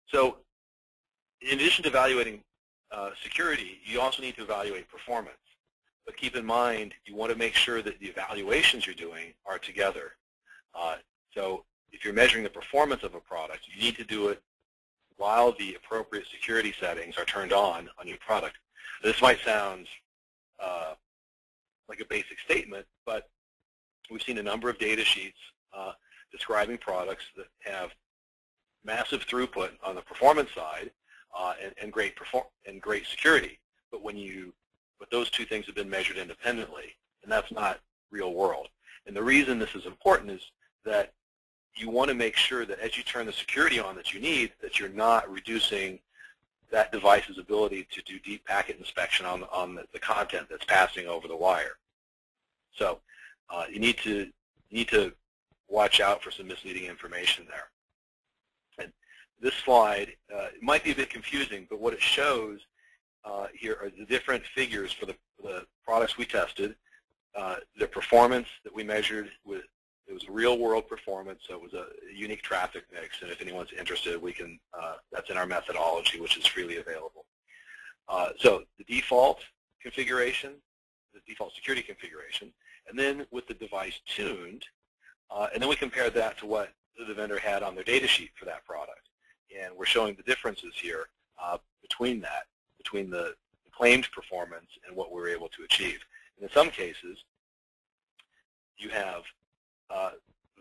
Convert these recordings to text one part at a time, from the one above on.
So in addition to evaluating security, you also need to evaluate performance. But keep in mind, you want to make sure that the evaluations you're doing are together. So if you're measuring the performance of a product, you need to do it while the appropriate security settings are turned on your product. This might sound like a basic statement, but we've seen a number of data sheets describing products that have massive throughput on the performance side and great security. But those two things have been measured independently, and that's not real world. And the reason this is important is that you want to make sure that as you turn the security on that you need, that you're not reducing that device's ability to do deep packet inspection on the content that's passing over the wire. So you need to watch out for some misleading information there. And this slide, it might be a bit confusing, but what it shows here are the different figures for the products we tested, the performance that we measured with. It was real-world performance, so it was a unique traffic mix, and if anyone's interested, we can. That's in our methodology, which is freely available. So the default configuration, the default security configuration, and then with the device tuned, and then we compared that to what the vendor had on their data sheet for that product, and we're showing the differences here between the claimed performance and what we were able to achieve. And in some cases, you have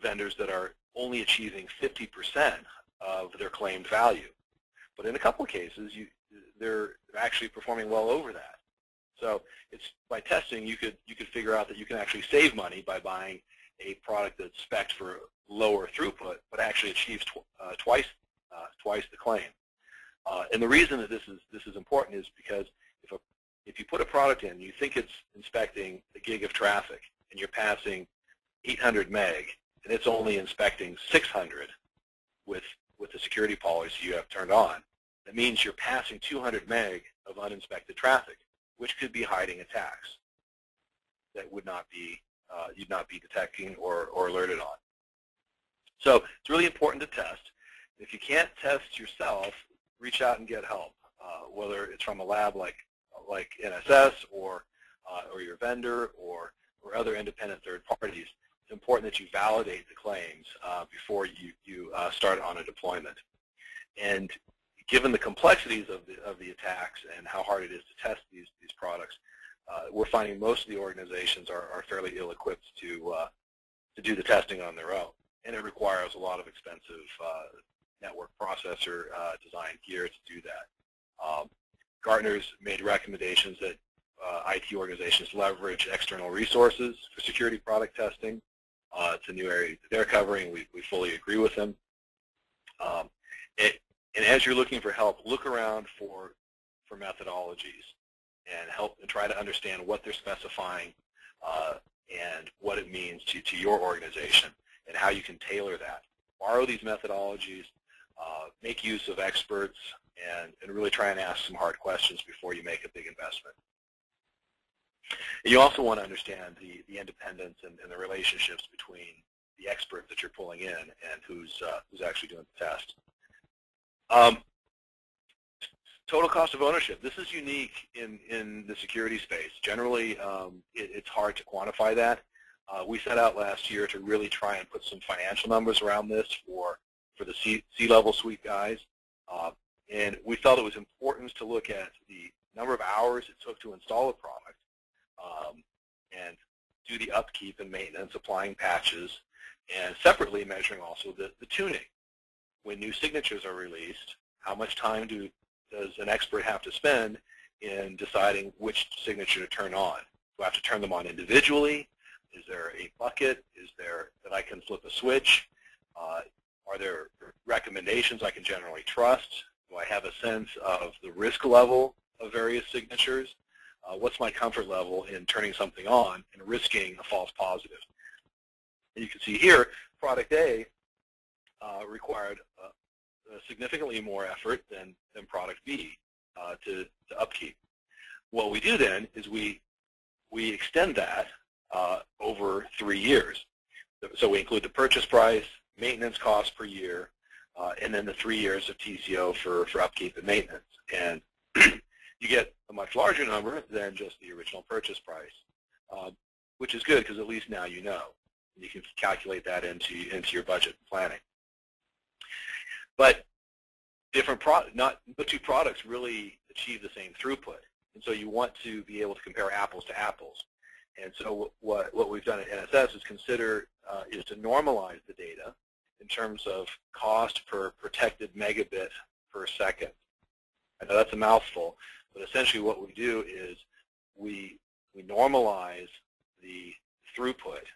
vendors that are only achieving 50% of their claimed value. But in a couple of cases, they're actually performing well over that. So it's by testing, you could figure out that you can actually save money by buying a product that's spec'd for lower throughput, but actually achieves twice the claim. And the reason that this is important is because if you put a product in, you think it's inspecting a gig of traffic, and you're passing 800 meg, and it's only inspecting 600 with the security policy you have turned on. That means you're passing 200 meg of uninspected traffic, which could be hiding attacks that would not be you'd not be detecting or alerted on. So it's really important to test. If you can't test yourself, reach out and get help, whether it's from a lab like NSS or your vendor or other independent third parties. It's important that you validate the claims before you start on a deployment. And given the complexities of the attacks and how hard it is to test these products, we're finding most of the organizations are fairly ill-equipped to do the testing on their own, and it requires a lot of expensive network processor design gear to do that. Gartner's made recommendations that IT organizations leverage external resources for security product testing. It's a new area that they're covering. We fully agree with them. And as you're looking for help, look around for methodologies and try to understand what they're specifying and what it means to your organization and how you can tailor that. Borrow these methodologies, make use of experts, and really try and ask some hard questions before you make a big investment. And you also want to understand the independence and the relationships between the expert that you're pulling in and who's actually doing the test. Total cost of ownership. This is unique in the security space. Generally, it's hard to quantify that. We set out last year to really try and put some financial numbers around this for the C-level suite guys. And we felt it was important to look at the number of hours it took to install a product and do the upkeep and maintenance, applying patches, and separately measuring also the tuning. When new signatures are released, how much time does an expert have to spend in deciding which signature to turn on? Do I have to turn them on individually? Is there a bucket? Is there that I can flip a switch? Are there recommendations I can generally trust? Do I have a sense of the risk level of various signatures? What's my comfort level in turning something on and risking a false positive? And you can see here, product A required significantly more effort than product B to upkeep. What we do then is we extend that over 3 years. So we include the purchase price, maintenance cost per year, and then the 3 years of TCO for upkeep and maintenance. And you get a much larger number than just the original purchase price, which is good because at least now you know. You can calculate that into your budget planning. But the two products really achieve the same throughput, and so you want to be able to compare apples to apples. And so what we've done at NSS is to normalize the data in terms of cost per protected megabit per second. I know that's a mouthful, but essentially what we do is we normalize the throughput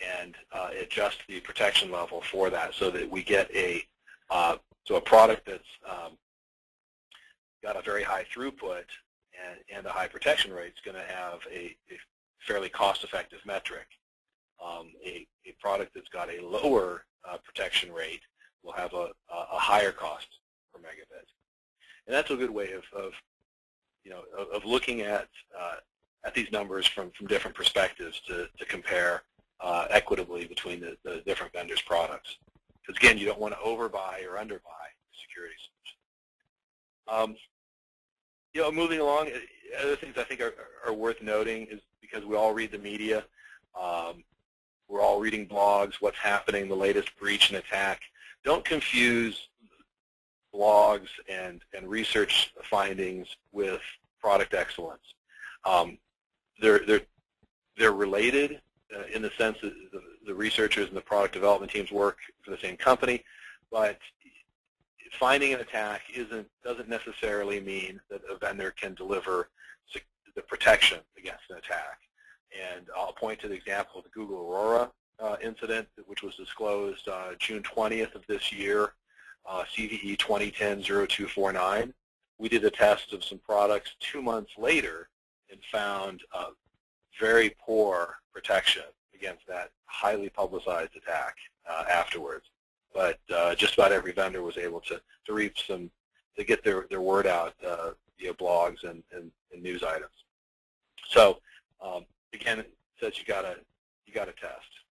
and adjust the protection level for that, so that we get a product that's got a very high throughput and a high protection rate is going to have a fairly cost-effective metric. A product that's got a lower protection rate will have a higher cost per megabit, and that's a good way of looking at these numbers from different perspectives to compare equitably between the different vendors' products. Because again, you don't want to overbuy or underbuy security solutions. Moving along, other things I think are worth noting is because we all read the media, we're all reading blogs, what's happening, the latest breach and attack. Don't confuse blogs and research findings with product excellence. They're related in the sense that the researchers and the product development teams work for the same company, but finding an attack doesn't necessarily mean that a vendor can deliver the protection against an attack. And I'll point to the example of the Google Aurora incident, which was disclosed June 20th of this year, CVE 2010-0249. We did a test of some products 2 months later and found very poor protection against that highly publicized attack afterwards. But just about every vendor was able to get their word out via blogs and news items. So again, it says you gotta test.